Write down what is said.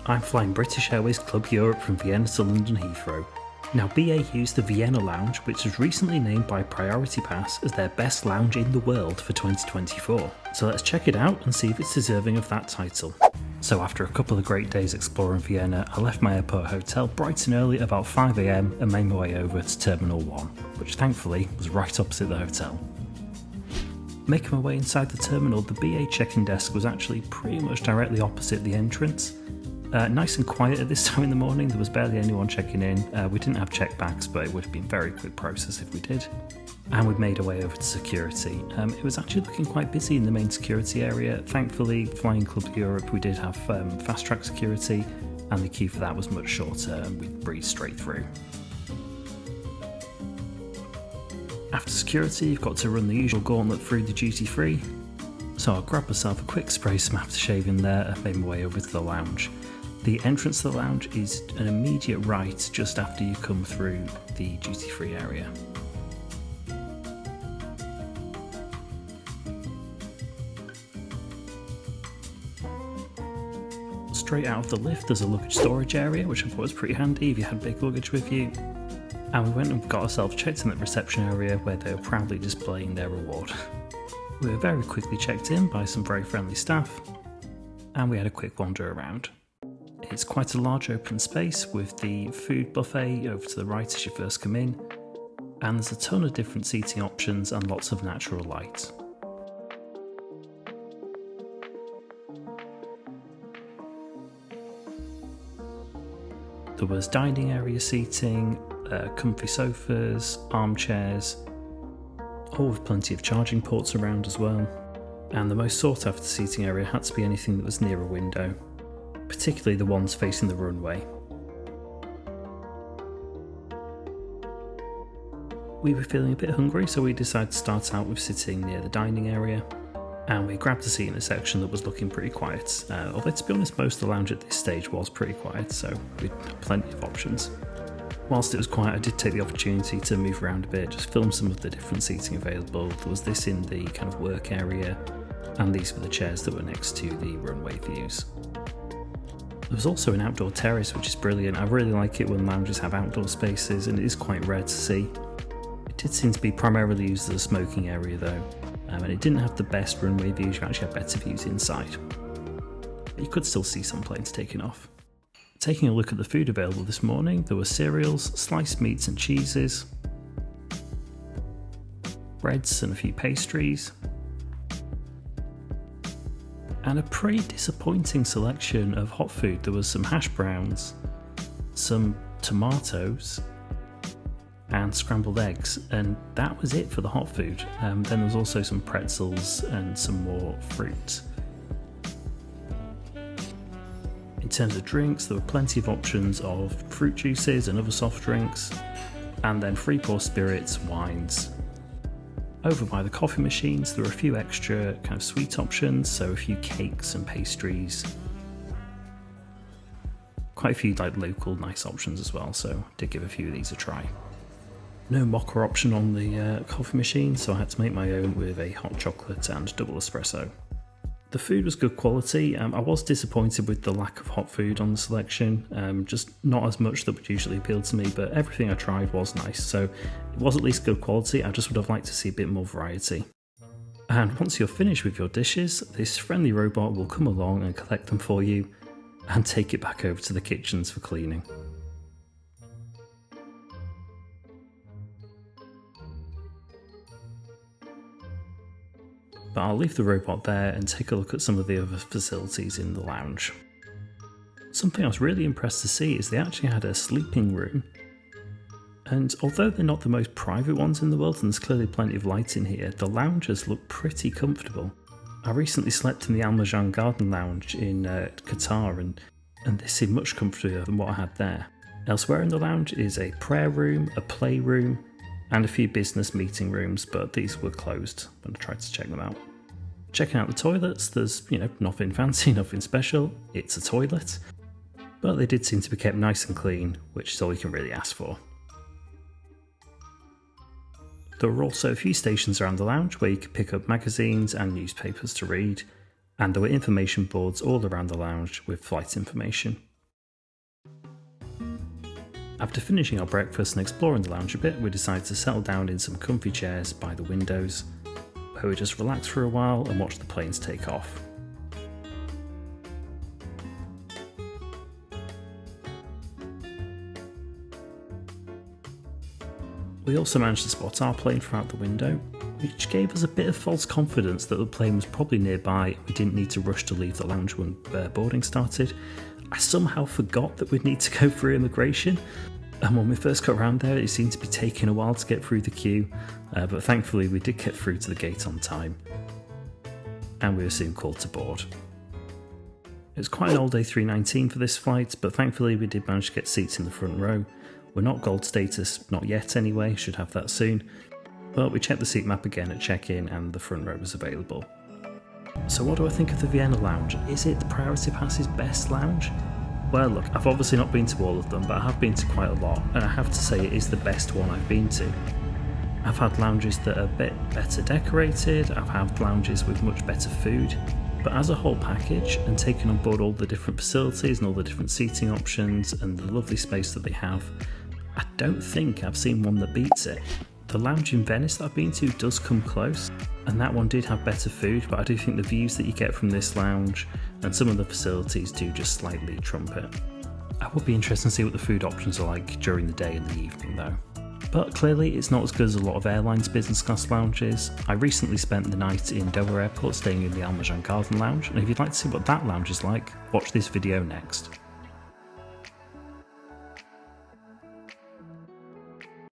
I'm flying British Airways Club Europe from Vienna to London Heathrow. Now, BA used the Vienna Lounge, which was recently named by Priority Pass as their best lounge in the world for 2024. So let's check it out and see if it's deserving of that title. So after a couple of great days exploring Vienna, I left my airport hotel bright and early about 5 AM and made my way over to Terminal 1, which thankfully was right opposite the hotel. Making my way inside the terminal, the BA check-in desk was actually pretty much directly opposite the entrance. Nice and quiet at this time in the morning, there was barely anyone checking in. We didn't have check bags, but it would have been a very quick process if we did. And we made our way over to security. It was actually looking quite busy in the main security area. Thankfully, flying Club Europe, we did have fast track security, and the queue for that was much shorter and we breezed straight through. After security, you've got to run the usual gauntlet through the duty free. So I grabbed myself a quick spray some aftershave in there and made my way over to the lounge. The entrance to the lounge is an immediate right just after you come through the duty free area. Straight out of the lift there's a luggage storage area, which I thought was pretty handy if you had big luggage with you. And we went and got ourselves checked in at the reception area where they were proudly displaying their reward. We were very quickly checked in by some very friendly staff, and we had a quick wander around. It's quite a large open space with the food buffet over to the right as you first come in, and there's a ton of different seating options and lots of natural light. There was dining area seating, comfy sofas, armchairs, all with plenty of charging ports around as well. And the most sought after seating area had to be anything that was near a window, particularly the ones facing the runway. We were feeling a bit hungry, so we decided to start out with sitting near the dining area, and we grabbed a seat in a section that was looking pretty quiet. Although to be honest, most of the lounge at this stage was pretty quiet, so we had plenty of options. Whilst it was quiet, I did take the opportunity to move around a bit, just film some of the different seating available. There was this in the kind of work area, and these were the chairs that were next to the runway views. There was also an outdoor terrace, which is brilliant. I really like it when lounges have outdoor spaces, and it is quite rare to see. It did seem to be primarily used as a smoking area though, and it didn't have the best runway views. You actually had better views inside. But you could still see some planes taking off. Taking a look at the food available this morning, there were cereals, sliced meats and cheeses, breads and a few pastries, and a pretty disappointing selection of hot food. There was some hash browns, some tomatoes, and scrambled eggs, and that was it for the hot food. Then there was also some pretzels and some more fruit. In terms of drinks, there were plenty of options of fruit juices and other soft drinks, and then free pour spirits, wines. Over by the coffee machines, there were a few extra kind of sweet options, so a few cakes and pastries. Quite a few like local nice options as well, so I did give a few of these a try. No mocha option on the coffee machine, so I had to make my own with a hot chocolate and double espresso. The food was good quality. I was disappointed with the lack of hot food on the selection, just not as much that would usually appeal to me, but everything I tried was nice, so it was at least good quality. I just would have liked to see a bit more variety. And once you're finished with your dishes, this friendly robot will come along and collect them for you and take it back over to the kitchens for cleaning. But I'll leave the robot there and take a look at some of the other facilities in the lounge. Something I was really impressed to see is they actually had a sleeping room. And although they're not the most private ones in the world, and there's clearly plenty of light in here, the lounges look pretty comfortable. I recently slept in the Al Marjan Garden Lounge in Qatar, and they seem much comfortable than what I had there. Elsewhere in the lounge is a prayer room, a playroom, and a few business meeting rooms, but these were closed when I tried to check them out. Checking out the toilets, there's, nothing fancy, nothing special, it's a toilet, but they did seem to be kept nice and clean, which is all you can really ask for. There were also a few stations around the lounge where you could pick up magazines and newspapers to read, and there were information boards all around the lounge with flight information. After finishing our breakfast and exploring the lounge a bit, we decided to settle down in some comfy chairs by the windows, where we just relax for a while and watch the planes take off. We also managed to spot our plane from out the window, which gave us a bit of false confidence that the plane was probably nearby and we didn't need to rush to leave the lounge when boarding started. I somehow forgot that we'd need to go through immigration, and when we first got around there it seemed to be taking a while to get through the queue, but thankfully we did get through to the gate on time, and we were soon called to board. It was quite an old A319 for this flight, but thankfully we did manage to get seats in the front row. We're not gold status, not yet anyway, should have that soon, but we checked the seat map again at check-in and the front row was available. So what do I think of the Vienna Lounge? Is it the Priority Pass's best lounge? Well look, I've obviously not been to all of them, but I have been to quite a lot, and I have to say it is the best one I've been to. I've had lounges that are a bit better decorated, I've had lounges with much better food, but as a whole package, and taking on board all the different facilities and all the different seating options and the lovely space that they have, I don't think I've seen one that beats it. The lounge in Venice that I've been to does come close, and that one did have better food, but I do think the views that you get from this lounge and some of the facilities do just slightly trump it. I would be interested to see what the food options are like during the day and the evening though. But clearly it's not as good as a lot of airlines' business class lounges. I recently spent the night in Dover Airport staying in the Almajan Garden Lounge, and if you'd like to see what that lounge is like, watch this video next.